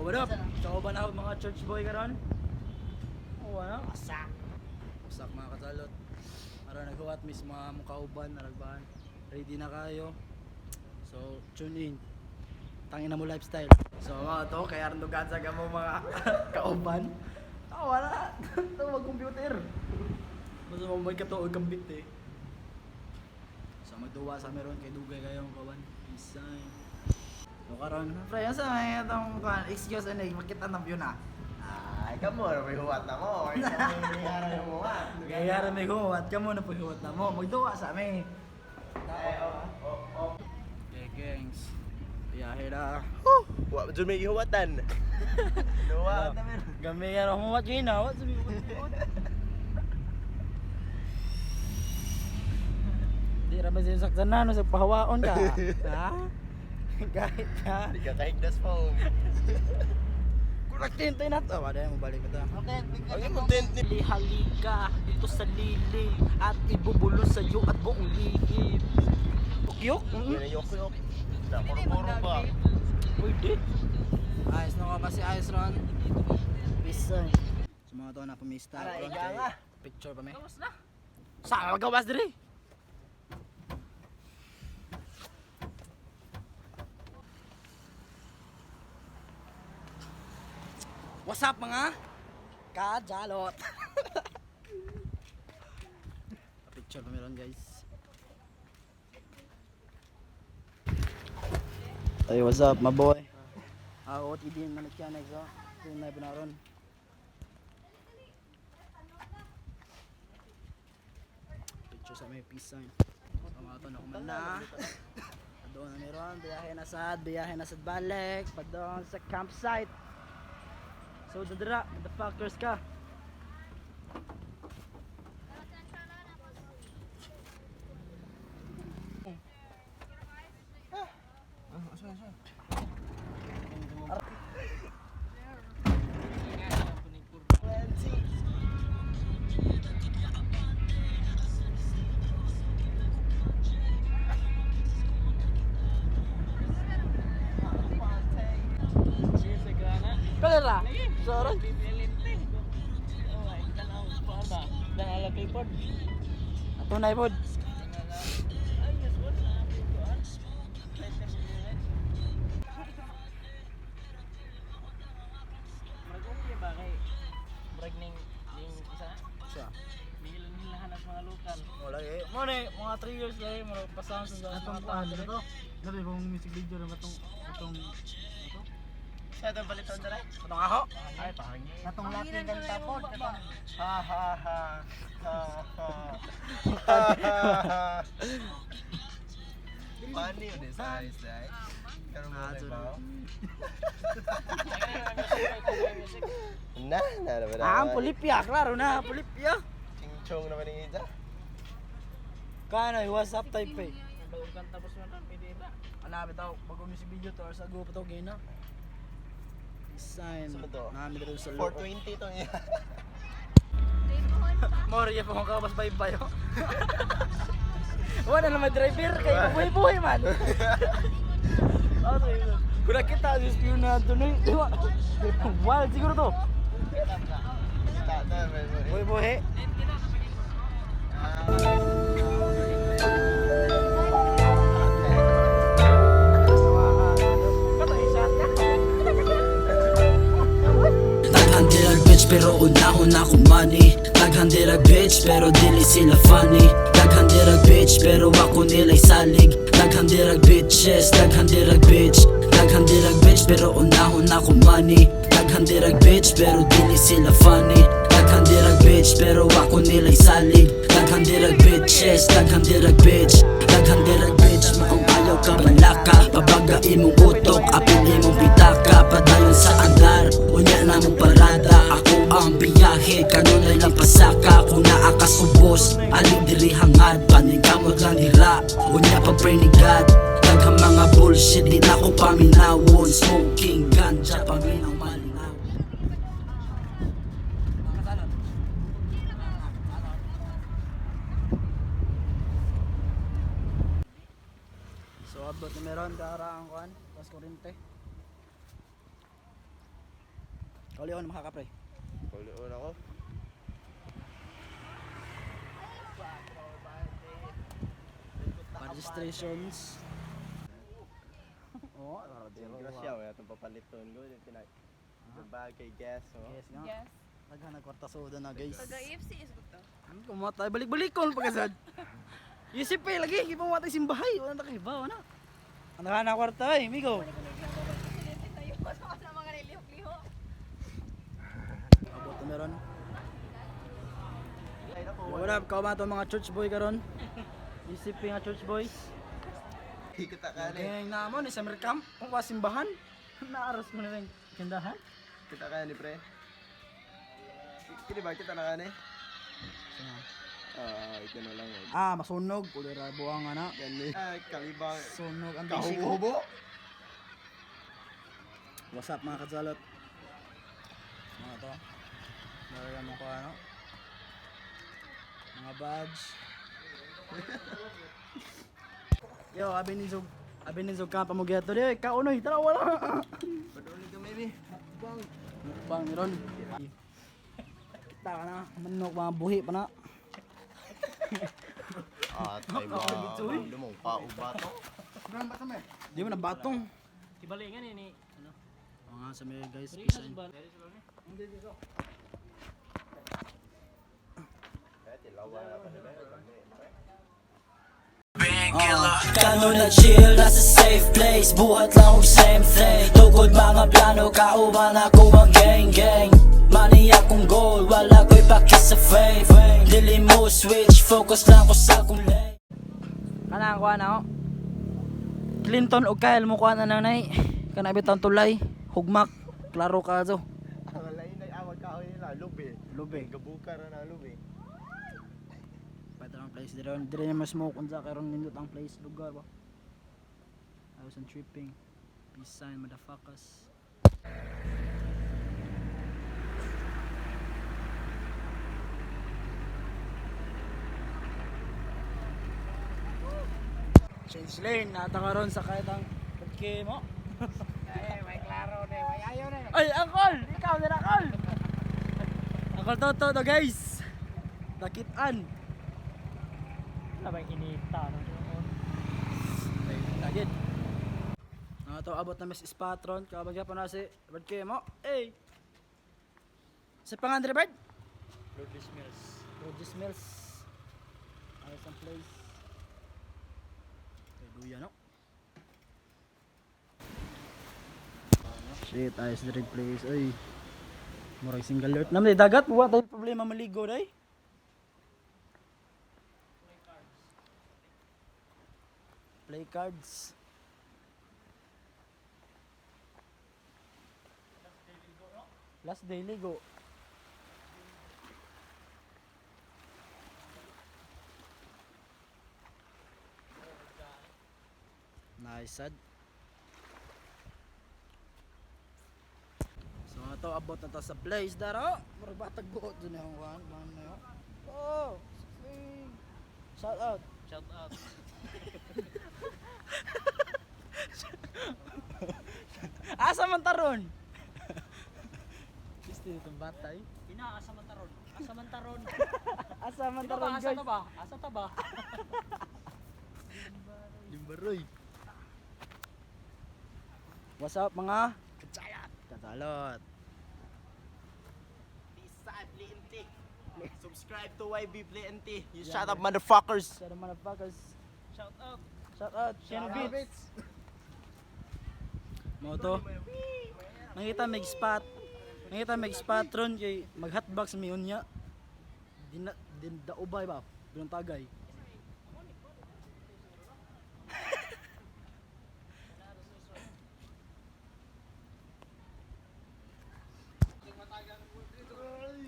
what up? So ba na mga church boy karon? Oh, ano? Asa. Usak mga kasalot. Ara naghuwat mis mga mukauban naragbahan. Ready na kayo. So, tune in. Tangin na mo lifestyle. So, mga to kay Arno Gonzaga mo mga kauban. Wala. Ito mag-computer. Basta mo may katuog kambit eh. So, magduwa sa meron kay dugay kayong kawan. Design. So, karon, pre, asa may itong excuse and makita na view na. Ay, kamo na may huwat na mo. Ay, kamo may hara yung huwat. Gayara may huwat ka mo na paghuwat na mo. Magduwa sa amin. Okay, gangs. Biyahe na. Huwat, dyan may huwatan. Huwat na meron. Gamay yan ang huwat yun na. Huwat sabi huwat. Di raman sinasaktan na. Sa pahawaon ka. Ha? Kahit ka. Hindi ka kahigdas po. Kurak tintay na to. Wala yung balik ito. Ang content ni Halika dito sa lili at ibubulo sa iyo at buong lihim. Pukyok? Yok-yok. Puro ba? Pwede. Ayos na ka pa si Ayos Ron. Peace sign. Sa mga to na pumista. Ara, iga nga. Picture pa may. Gawas na. Saan magawas diri? What's up mga kajalot? Picture pa meron guys. Hey, what's up my boy? OTD yung manit siya next oh. Ito yung live na ron. Picture sa may peace sign. So mga ito na kumanda. Doon na meron, biyahe na sad balik. Doon sa campsite. So dadara, motherfuckers ka. Kalera. Sorry. Ato na ipod. Siya. Wala eh. Mo ni mga 3 years kay mo pasang sa mga tao dito. Dali kung music video na itong Sa itong baliton na rin? Katong ako? Ay, pangin. Katong latin kang tapon. Katong Ha ha ha. Ha ha. Funny yun is eyes, right? Karoon mo na ba? Na naman Ah, pulipya, klaro na, pulipya. Ching-chong naman yung isa. Kano, what's up type eh. Tapos na lang, pwede ba? Alapit ako, mag-music video to or sa go pa to gina. Sign. Saan to? Namin dito sa loob. 420 itong iya. Moria pa kung kabas bayo. Wala naman driver kay buhay-buhay man. Okay. Kung nakita yung spion na tunoy, diba? Wild siguro to. Buhay-buhay. Naghandirag bitch pero unahon ako money. Naghandirag bitch pero dili sila funny. Naghandirag bitch pero ako nila'y salig. Naghandirag bitches, naghandirag bitch. Naghandirag bitch pero unahon ako money. Naghandirag bitch pero dili sila funny. Naghandirag bitch pero ako nila'y salig. Naghandirag bitches, naghandirag bitch. Naghandirag bitch, maong ayaw ka balaka. Pabaga imong utok, apil imong pitaka. Padayon sa andar, unya na mong parada. Ako ang biyahe, kanunay lang pasaka. Kung naakas ubos, alin diri hangad. Paningkamot lang dira, unya pag-pray ni God. Daghang mga bullshit, di na ko paminawon. Smoking ganja, paminaw malinaw. So abot na meron kara ang kuan, pas kurente. Kaulion makakapre. Kulion ako. Registrations. Oh, Grasya, wala itong papaliton ko. Bagay, guess, oh. Yes nga. Yes. Naghanag kwarta soda na guys. Taga EFC is ko to. Kumatay balik-balik kon pagkasad. Isip pa lagi, gipa matay simbahay, wala na kahibaw na. Ano ka na kwarta eh, migo. Presidente tayo sa mga nilihok-liho. Abot na meron. What up, kaumato mga church boy karon. Isip nga church boys. Ikot ka ni. Kaya naman ni summer camp, kung simbahan. Naaras ko na rin kandahan. Kita ka ni, pre. Kini ba kita na ka ni? Ito na lang. Masunog, kulira buang ana. Gani. Kalibang. Sunog ang basic. Kahubo. What's up mga katsalot? Mga to. Meron mo ko ano? Mga badge. Yo, abi ni Zog ka pamugiato di, kaunoy, tara wala. Paduli ka, maybe. Bang. Mukbang ni Ron. Kita ka na, manok mga buhi pa na. Tayo ba? Lumong pauba to. Di mo na batong. Kibalingan ini. Oo nga sa may guys, pisan. Kano na chill, nasa safe place. Buhat lang og same thing. Tugod mga plano, kauban ako ang gang. Money akong goal, wala ko'y pakis sa fame. Dili mo switch, focus lang ko sa akong lane. Kanang kuha na ako. Clinton o Kyle mo kuha na nanay. Kanabit ang tulay, hugmak, klaro ka zo. Ang lain ay awag kahoy nila, lubi. Lube. Gabuka ra na lubi. Pwede ang place dire na smoke unsa karon nindot ang place lugar ba. I was on tripping. Peace sign motherfuckers. Change lane nata karon sa kahit ang pagke mo. May klaro de, may ayaw na. Ay, Angkol! Ikaw na Angkol! Angkol Toto to guys! Dakitan! Sabay inita no. Lagid! To abot na mes patron, kabagya pa na si Bird mo. Hey! Sa pangandre Bird? Lourdes Mills. Rogers Mills. Ayos ang place. Kay Duya no? Shit, ayos na rin place. Ay. Murag single alert. Naman dagat, buwa tayo problema maligo day. Play cards. Last day ligo. Nice sad. So ato abot na to sa place daro. Murag batag buot dun yung one man na yo. Oh, swing. Shout out. Shout out. Asa man taron? Gusto itong batay. Ina asa man taron. Asa man taron. Asa man Asa taron ba? Asa guys? ta ba? Asa ta ba? Limbaroy. What's up mga katsalat? Katsalot. Peace PNT. Subscribe to YB PNT. You shut up, motherfuckers. Sa motherfuckers. Shout out. Shout out. Ken Beats. Mo to. Nangita may spot. Nangita may spot ron kay mag-hotbox mi unya. Din daubay ba? Binong tagay.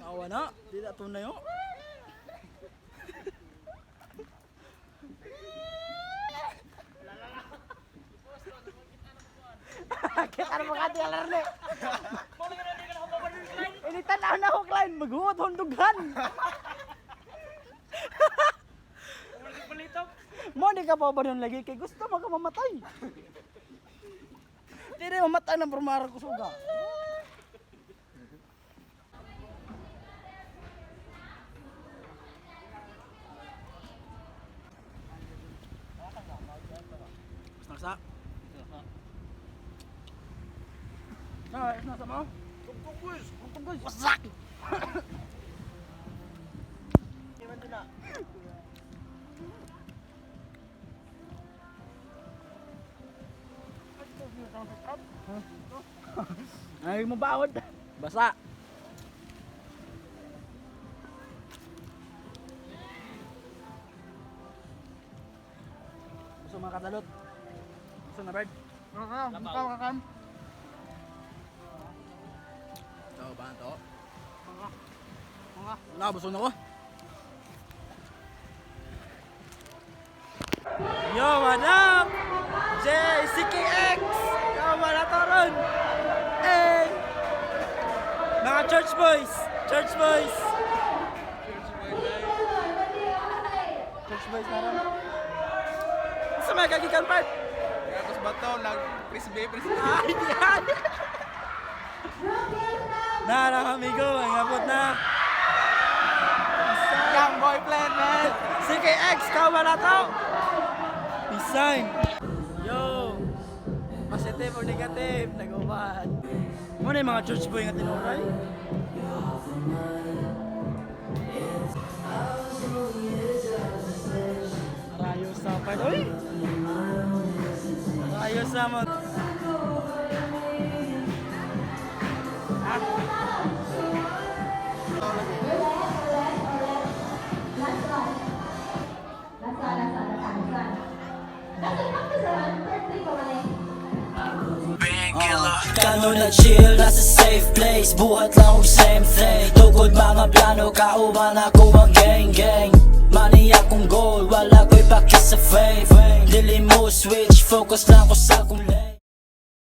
Awa na, di na tunay yo. Kita na mga di alarne. Ini tanaw na ko Klein, maghuot hondugan. Mo di ka pa ba nun lagi kay gusto mo ka mamatay. Di rin mamatay ng pramara ko suga. Masa. Nah, nasa mo? Tungkong boys. Kung guys. Wasak! Iwan din na. Ay mo bawod. Basa. Gusto mga katalot. Gusto na bird. Labaw. Ito ba ito? Nabuso na ko. Yo, what up? JCKX! Kama na to ron! Hey! Mga church boys! Church boys! Church boys na ron. Sa mga kagikan part? Tapos ba ito? Nag-frisbee. Ay, yan! Narang amigo, ang abot na. Young boy plan, man. CKX, kama na to! Design! Yo! Positive or negative, nag-umahan. Muna yung mga church boy nga tinuray. Arayos sa part. Uy! Arayos sa mo. Kano na chill, nasa safe place. Buhat lang og same thing. Tugod mga plano, kauban ako ang gang gang. Money akong goal, wala ko'y pakis sa fame. Dili mo switch, focus lang ko sa akong lane.